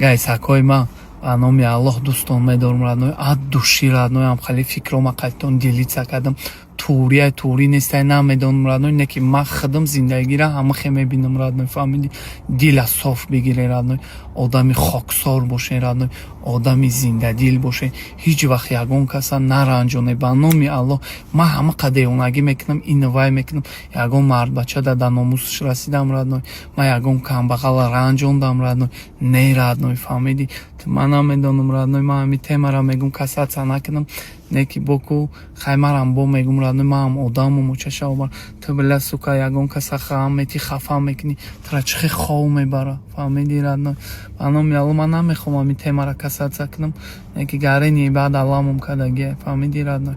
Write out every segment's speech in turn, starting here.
гайсакҳои ман, ба номи Аллоҳ дӯстон медорам раднои ад души радноям хеле фикрома қайтон дилица кардам турия тури нестай намедонам радной не ки ман худам зиндагиро ҳамахе мебинам радной фаҳмиди дила соф бигире радной одами хоксор бошен радной одами зиндадил бошен ҳеҷ вақт ягон каса наранҷоне ба номи Аллоҳ ман ҳама қадеонагӣ мекунам инвай мекунам ягон мардбача дар номусаш расидам радной ман ягон камбағал ранҷондам радной не радной фаҳмиди ман намедонам радной ман ҳами темара мегум касаца накунам не ки боку хаймарам бо мегум радной ман ҳам одаму мучаша обар ту била сука ягон каса хам мети хафа мекунӣ тура чихе хов мебара фаҳмиди радной ба номи Аллоҳ ман намехоҳам ҳами темара касаца кунам не ки гарени баъд аламум кадагия фаҳмиди радной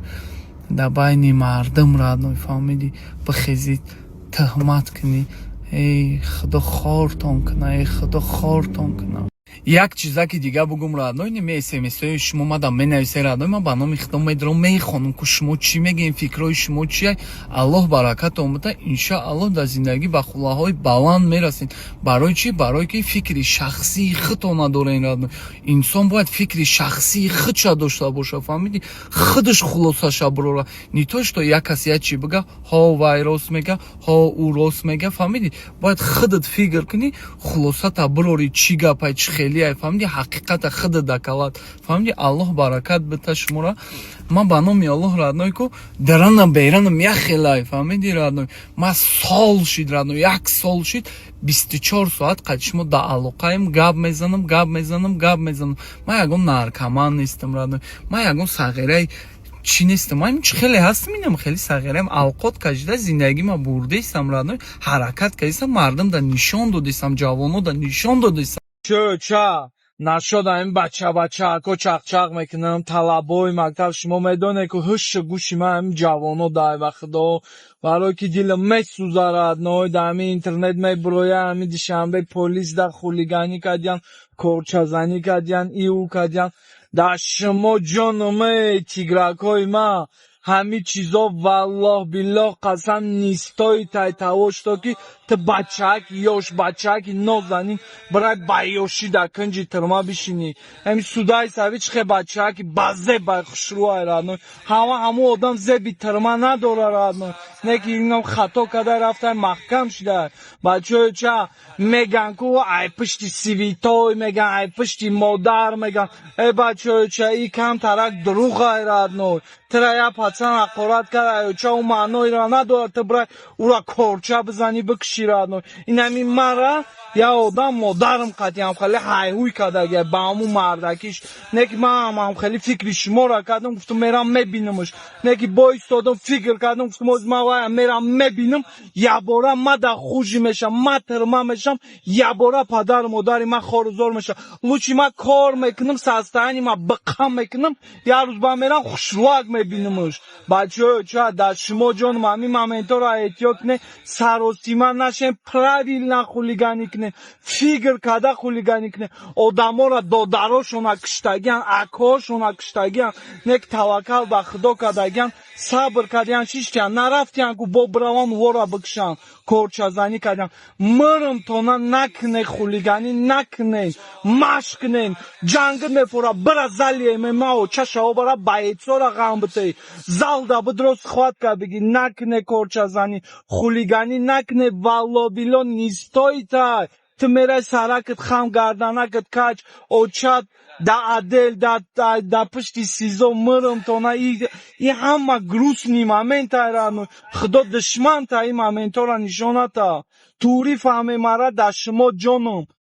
дар байни мардум радной фаҳмиди бихезид тӯҳмат кунӣ эй худо хортон куна эй худо хортон куна. як чизаки дига бугум радной неми смсои шумо мада менависе радной ман ба номи худо медорам мехонам ку шумо чӣ мегӯем фикрои шумо чие Аллоҳ баракатон буда иншааллоҳ дар зиндагӣ ба хулаҳои баланд мерасед барои чӣ барое ки фикри шахсии худтона дорен радной инсон бояд фикри шахсии худша дошта боша фаҳмиди худаш хулосаша бирора не то что як каси як чӣ бига ҳо вай рост мега ҳо ӯ рост мега фаҳмиди бояд худат фикр кунӣ хулосата бирори чӣ гапай чӣ хелия фаҳмиди ҳақиқата худат дакалат фаҳмиди Аллоҳ баракат бита шумора ман ба номи Аллоҳ радной ку даранам беранам яхелай фаҳмиди радной ман сол шид радной як сол шид 24 соат қайд шумо дар алоқаем гап мезанам ман ягон наркоман нестам радной ман ягон сағираи чӣ нестам ман чӣ хеле ҳастам инам хеле сағираем алқот кашида зиндагима бурдаистам радной ҳаракат кардистам мардам да нишон додистам ҷавоно да нишон додистам ча нашода ин бачако чақчақ мекунам талабои мактаб шумо медоне ку ҳуши гӯши ман ҳамин ҷавоно дай ба худо барое ки дилам месӯза радной дар ҳамин интернет мебирояд ҳамин душанбе полис да хулиганӣ кардиян корчазанӣ кардиян иу кардиян дар шумо ҷонуме тигракҳои ман ҳамин чизо валлоҳ биллоҳ қасам нистои тайтавошто ки ту бачаки ёш бачаки нозанин барои байёшӣ дар кунҷи тирма бишинӣ ҳамин судаи сави чихе бачаки базеб бай хушрӯай радной ҳамаи одам зеби тирма надора радной не ки инам хато кардай рафтай маҳкам шидай бачаҳои ча меган ку ай пишти сивитой меган ай пишти модар меган эй бачаҳои ча и камтарак дуруғай радной тира я пацан ҳақорат кард ча ӯ маъноиро надорад ту бирай ӯра корча бизанӣ бикушӣ радной ин ҳамин мара я одам модарам қатъиям хеле ҳайҳуй кардагия ба ҳамун мардакиш не ки ман ҳам хеле фикри шуморо кардам гуфтам мерам мебинамаш не ки бо истодам фикр кардам гуфтам ман вая мерам мебинам ябора ма дар хужи мешам ма тирма мешам ябора падару модари ман хорузор мешам лучи ман кор мекунам состояние ма биқам мекунам як рӯз ба мерам хушрӯак мебинамаш бачаҳои ча дар шумо ҷонам ҳамин моментҳоро эҳтиёт кунед саросима нашем правилна хулиганӣ кунед фикр карда хулиганӣ кунед одаморо додарошона куштагиян акҳошона куштагиян не ки таваккал ба худо кардагиян сабр кардиян шиштиян нарафтиян ку бо биравон вора бикушан корчазанӣ кардиян мирмтона накунед хулиганӣ накунед машқ кунед ҷангит мефора бира зали ммао чашао бара баецора ғам битаи залда бидро схватка биги накунед корчазанӣ хулиганӣ накунед валло билло нистоитай ту мерай саракат хам гарданакат кач очат да адел да пишти сизо мирмтона и ҳама грустни моментай радной худо душманта ин моментҳоро нишоната тури фаҳмемара дар шумо ҷонам